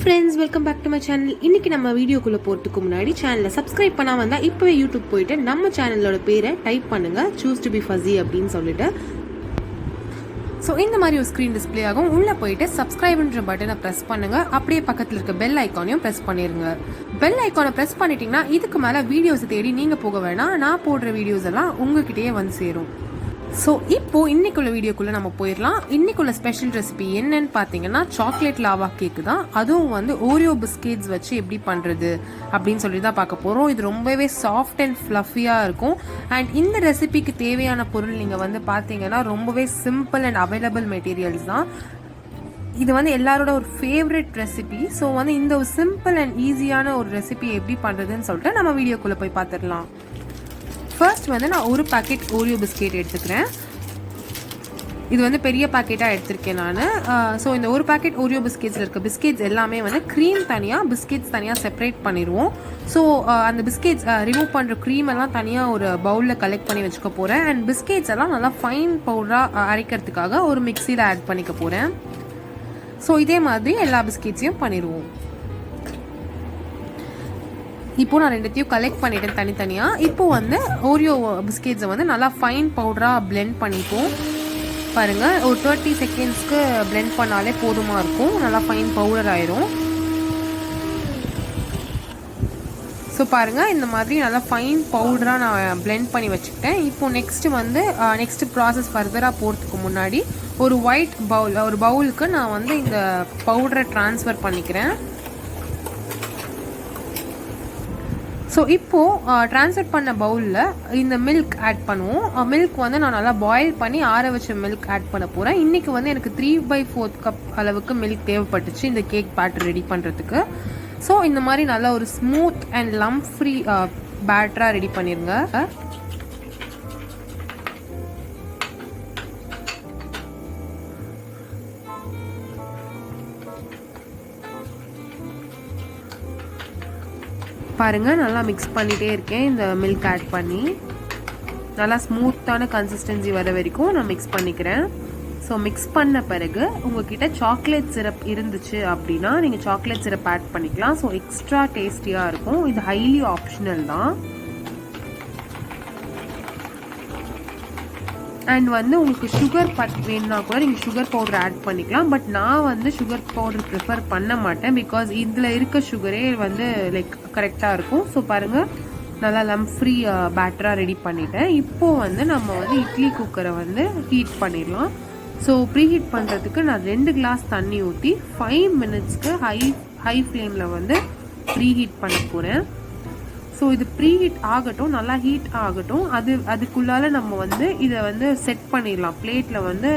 friends, welcome back to my channel. இன்னைக்கு நம்ம வீடியோக்குள்ள போறதுக்கு முன்னாடி சேனலை சப்ஸ்கிரைப் பண்ணாம இருந்தா இப்பவே யூடியூப் போயிட்டு நம்ம சேனலோட பேரை டைப் பண்ணுங்க, choose to be fuzzy அப்படின்னு சொல்லிட்டு. ஸோ இந்த மாதிரி ஒரு ஸ்க்ரீன் டிஸ்பிளே ஆகும். உள்ளே போயிட்டு சப்ஸ்கிரைப்ன்ற பட்டனை ப்ரெஸ் பண்ணுங்க. அப்படியே பக்கத்தில் இருக்க பெல் ஐக்கானையும் ப்ரெஸ் பண்ணிடுங்க. பெல் ஐக்கானை ப்ரெஸ் பண்ணிட்டீங்கன்னா இதுக்கு மேலே வீடியோஸ் தேடி நீங்கள் போக வேணாம். நான் போடுற வீடியோஸ் எல்லாம் உங்ககிட்டயே வந்து சேரும். ஸோ இப்போது இன்றைக்குள்ள வீடியோக்குள்ளே நம்ம போயிடலாம். இன்றைக்குள்ள ஸ்பெஷல் ரெசிபி என்னன்னு பார்த்தீங்கன்னா சாக்லேட் லாவா கேக்கு தான். அதுவும் வந்து ஓரியோ பிஸ்கெட்ஸ் வச்சு எப்படி பண்ணுறது அப்படின்னு சொல்லி தான் பார்க்க போகிறோம். இது ரொம்பவே சாஃப்ட் அண்ட் ஃப்ளஃபியாக இருக்கும். அண்ட் இந்த ரெசிபிக்கு தேவையான பொருள் நீங்கள் வந்து பார்த்தீங்கன்னா ரொம்பவே சிம்பிள் அண்ட் அவைலபிள் மெட்டீரியல்ஸ் தான். இது வந்து எல்லாரோட ஒரு ஃபேவரட் ரெசிபி. ஸோ வந்து இந்த ஒரு சிம்பிள் அண்ட் ஈஸியான ஒரு ரெசிபி எப்படி பண்ணுறதுன்னு சொல்லிட்டு நம்ம வீடியோக்குள்ளே போய் பார்த்துடலாம். ஃபர்ஸ்ட் வந்து நான் ஒரு பாக்கெட் ஓரியோ பிஸ்கெட் எடுத்துக்கிறேன். இது வந்து பெரிய பாக்கெட்டாக எடுத்திருக்கேன் நான். ஸோ இந்த ஒரு பாக்கெட் ஓரியோ பிஸ்கெட்ஸில் இருக்க பிஸ்கெட்ஸ் எல்லாமே வந்து க்ரீம் தனியாக, பிஸ்கெட்ஸ் தனியாக செப்பரேட் பண்ணிடுவோம். ஸோ அந்த பிஸ்கெட்ஸ் ரிமூவ் பண்ணுற க்ரீம் எல்லாம் தனியாக ஒரு பவுலில் கலெக்ட் பண்ணி வச்சுக்க போகிறேன். அண்ட் பிஸ்கெட்ஸ் எல்லாம் நல்லா ஃபைன் பவுடராக அரைக்கிறதுக்காக ஒரு மிக்சியில் ஆட் பண்ணிக்க போகிறேன். ஸோ இதே மாதிரி எல்லா பிஸ்கெட்ஸையும் பண்ணிடுவோம். இப்போது நான் ரெண்டுத்தையும் கலெக்ட் பண்ணிட்டேன் தனித்தனியாக. இப்போது வந்து ஓரியோ பிஸ்கெட்ஸை வந்து நல்லா ஃபைன் பவுடராக பிளெண்ட் பண்ணிப்போம். பாருங்கள், ஒரு 30 செகண்ட்ஸ்க்கு பிளெண்ட் பண்ணாலே போதுமாக இருக்கும். நல்லா ஃபைன் பவுடர் ஆயிரும். ஸோ பாருங்கள், இந்த மாதிரி நல்லா ஃபைன் பவுடராக நான் பிளெண்ட் பண்ணி வச்சுக்கிட்டேன். இப்போது நெக்ஸ்ட்டு ப்ராசஸ் ஃபர்தராக போகிறதுக்கு முன்னாடி ஒரு ஒயிட் பவுல், ஒரு பவுலுக்கு நான் வந்து இந்த பவுடரை ட்ரான்ஸ்ஃபர் பண்ணிக்கிறேன். ஸோ இப்போது ட்ரான்ஸ்ஃபர் பண்ண பவுலில் இந்த மில்க் ஆட் பண்ணுவோம். மில்க் வந்து நான் நல்லா பாயில் பண்ணி ஆற வச்ச மில்க் ஆட் பண்ண போகிறேன். இன்றைக்கி வந்து எனக்கு 3/4 கப் அளவுக்கு மில்க் தேவைப்பட்டுச்சு இந்த கேக் பேட்டர் ரெடி பண்ணுறதுக்கு. ஸோ இந்த மாதிரி நல்லா ஒரு ஸ்மூத் அண்ட் லம்ப் ஃப்ரீ பேட்டராக ரெடி பண்ணிடுங்க. பாருங்கள், நல்லா மிக்ஸ் பண்ணிகிட்டே இருக்கேன். இந்த மில்க் ஆட் பண்ணி நல்லா ஸ்மூத்தான கன்சிஸ்டன்சி வர வரைக்கும் நான் மிக்ஸ் பண்ணிக்கிறேன். ஸோ மிக்ஸ் பண்ண பிறகு உங்ககிட்ட சாக்லேட் சிரப் இருந்துச்சு அப்படின்னா நீங்கள் சாக்லேட் சிரப் ஆட் பண்ணிக்கலாம். ஸோ எக்ஸ்ட்ரா டேஸ்டியாக இருக்கும். இது ஹைலி ஆப்ஷனல் தான். அண்ட் வந்து உங்களுக்கு சுகர் வேணுன்னா கூட நீங்கள் சுகர் பவுடர் ஆட் பண்ணிக்கலாம். பட் நான் வந்து சுகர் பவுடர் ப்ரிஃபர் பண்ண மாட்டேன். பிகாஸ் இதில் இருக்க சுகரே வந்து லைக் கரெக்டாக இருக்கும். ஸோ பாருங்கள், நல்லா லம்ப் ஃப்ரீ பேட்டராக ரெடி பண்ணிட்டேன். இப்போது வந்து நம்ம வந்து இட்லி குக்கரை வந்து ஹீட் பண்ணிடலாம். ஸோ ப்ரீ ஹீட் பண்ணுறதுக்கு நான் 2 கிளாஸ் தண்ணி ஊற்றி 5 மினிட்ஸ்க்கு ஹை ஃப்ளேமில் வந்து ப்ரீ ஹீட் பண்ண போகிறேன். ஸோ இது ப்ரீ ஹீட் ஆகட்டும், நல்லா ஹீட் ஆகட்டும். அதுக்குள்ளால நம்ம வந்து இதை வந்து செட் பண்ணிடலாம். பிளேட்டில் வந்து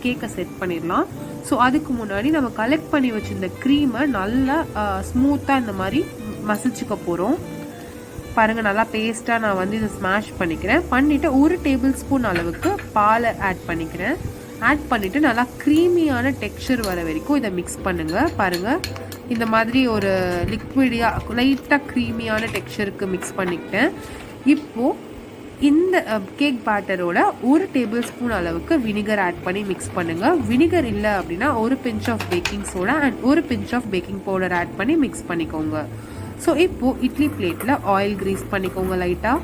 கேக்கை செட் பண்ணிடலாம். ஸோ அதுக்கு முன்னாடி நம்ம கலெக்ட் பண்ணி வச்சுருந்த க்ரீமை நல்லா ஸ்மூத்தாக இந்த மாதிரி மசிச்சுக்க போகிறோம். பாருங்கள், நல்லா பேஸ்ட்டாக நான் வந்து இதை ஸ்மாஷ் பண்ணிக்கிறேன். பண்ணிவிட்டு 1 டேபிள் ஸ்பூன் அளவுக்கு பாலை ஆட் பண்ணிக்கிறேன். ஆட் பண்ணிவிட்டு நல்லா க்ரீமியான டெக்ஸ்சர் வர வரைக்கும் இதை மிக்ஸ் பண்ணுங்கள். பாருங்கள், இந்த மாதிரி ஒரு லிக்விடியாக லைட்டாக க்ரீமியான டெக்ஸ்சருக்கு மிக்ஸ் பண்ணிக்கிட்டேன். இப்போது இந்த கேக் பேட்டரோட 1 டேபிள் ஸ்பூன் அளவுக்கு வினிகர் ஆட் பண்ணி மிக்ஸ் பண்ணுங்கள். வினிகர் இல்லை அப்படின்னா 1 pinch of baking soda and 1 pinch of baking powder add பண்ணி மிக்ஸ் பண்ணிக்கோங்க. ஸோ இப்போது இட்லி பிளேட்டில் ஆயில் க்ரீஸ் பண்ணிக்கோங்க. லைட்டாக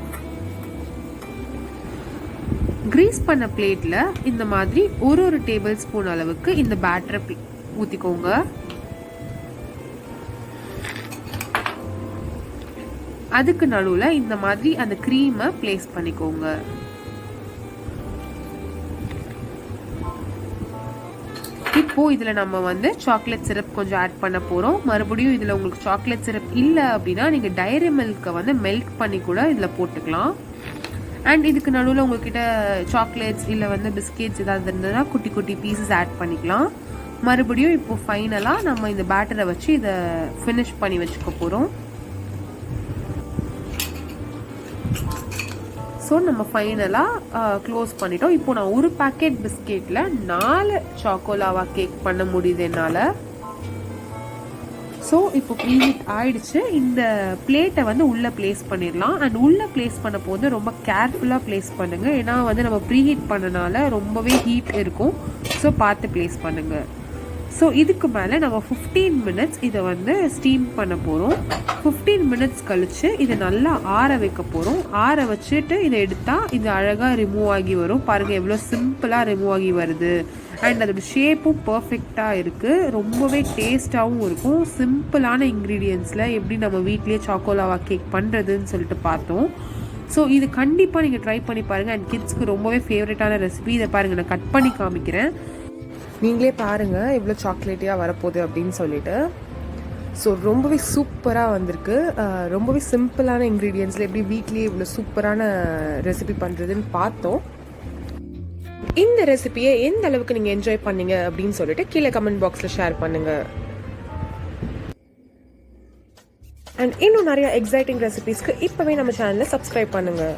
க்ரீஸ் பண்ண பிளேட்டில் இந்த மாதிரி ஒரு டேபிள் ஸ்பூன் அளவுக்கு இந்த பேட்டரை ஊற்றிக்கோங்க. அதுக்கு நடுவில் இந்த மாதிரி அந்த க்ரீமை பிளேஸ் பண்ணிக்கோங்க. இப்போது இதில் நம்ம வந்து சாக்லேட் சிரப் கொஞ்சம் ஆட் பண்ண போகிறோம். மறுபடியும் இதில் உங்களுக்கு சாக்லேட் சிரப் இல்லை அப்படின்னா நீங்கள் டைரி மில்கை வந்து மெல்ட் பண்ணி கூட இதில் போட்டுக்கலாம். அண்ட் இதுக்கு நடுவில் உங்கள்கிட்ட சாக்லேட்ஸ் இல்லை வந்து பிஸ்கெட்ஸ் ஏதாவது இருந்ததுன்னா குட்டி குட்டி பீசஸ் ஆட் பண்ணிக்கலாம். மறுபடியும் இப்போது ஃபைனலாக நம்ம இந்த பேட்டரை வச்சு இதை ஃபினிஷ் பண்ணி வச்சுக்க போகிறோம். ஸோ நம்ம ஃபைனலாக க்ளோஸ் பண்ணிட்டோம். இப்போ நான் ஒரு பேக்கெட் பிஸ்கெட்டில் 4 சாக்கோ லாவா கேக் பண்ண முடியுது என்னால். ஸோ இப்போ ப்ரீஹீட் ஆயிடுச்சு. இந்த பிளேட்டை வந்து உள்ளே ப்ளேஸ் பண்ணிடலாம். அண்ட் உள்ளே ப்ளேஸ் பண்ண போது ரொம்ப கேர்ஃபுல்லாக ப்ளேஸ் பண்ணுங்கள். ஏன்னா வந்து நம்ம ப்ரீஹீட் பண்ணனால ரொம்பவே ஹீட் இருக்கும். ஸோ பார்த்து ப்ளேஸ் பண்ணுங்கள். ஸோ இதுக்கு மேலே நம்ம 15 மினிட்ஸ் இதை வந்து ஸ்டீம் பண்ண போகிறோம். 15 மினிட்ஸ் கழித்து இதை நல்லா ஆற வைக்க போகிறோம். ஆற வச்சுட்டு இதை எடுத்தால் இது அழகாக ரிமூவ் ஆகி வரும். பாருங்கள் எவ்வளோ சிம்பிளாக ரிமூவ் ஆகி வருது. அண்ட் அதோட ஷேப்பும் பர்ஃபெக்டாக இருக்குது. ரொம்பவே டேஸ்ட்டாகவும் இருக்கும். சிம்பிளான இன்க்ரீடியன்ஸில் எப்படி நம்ம வீட்லேயே சாக்கோ லாவா கேக் பண்ணுறதுன்னு சொல்லிட்டு பார்த்தோம். ஸோ இது கண்டிப்பாக நீங்கள் ட்ரை பண்ணி பாருங்கள். அண்ட் கிட்ஸ்க்கு ரொம்பவே ஃபேவரட்டான ரெசிபி. இதை பாருங்கள், நான் கட் பண்ணி காமிக்கிறேன். நீங்களே பாருங்கள் எவ்வளோ சாக்லேட்டியாக வரப்போகுது அப்படின்னு சொல்லிட்டு. ஸோ ரொம்பவே சூப்பராக வந்திருக்கு. ரொம்பவே சிம்பிளான இன்க்ரீடியன்ஸில் எப்படி வீட்லேயே இவ்வளோ சூப்பரான ரெசிபி பண்ணுறதுன்னு பார்த்தோம். இந்த ரெசிபியை எந்த அளவுக்கு நீங்கள் என்ஜாய் பண்ணீங்க அப்படின்னு சொல்லிட்டு கீழே கமெண்ட் பாக்ஸில் ஷேர் பண்ணுங்கள். அண்ட் இன்னும் நிறைய எக்ஸைட்டிங் ரெசிபிஸ்க்கு இப்போவே நம்ம சேனலை சப்ஸ்கிரைப் பண்ணுங்கள்.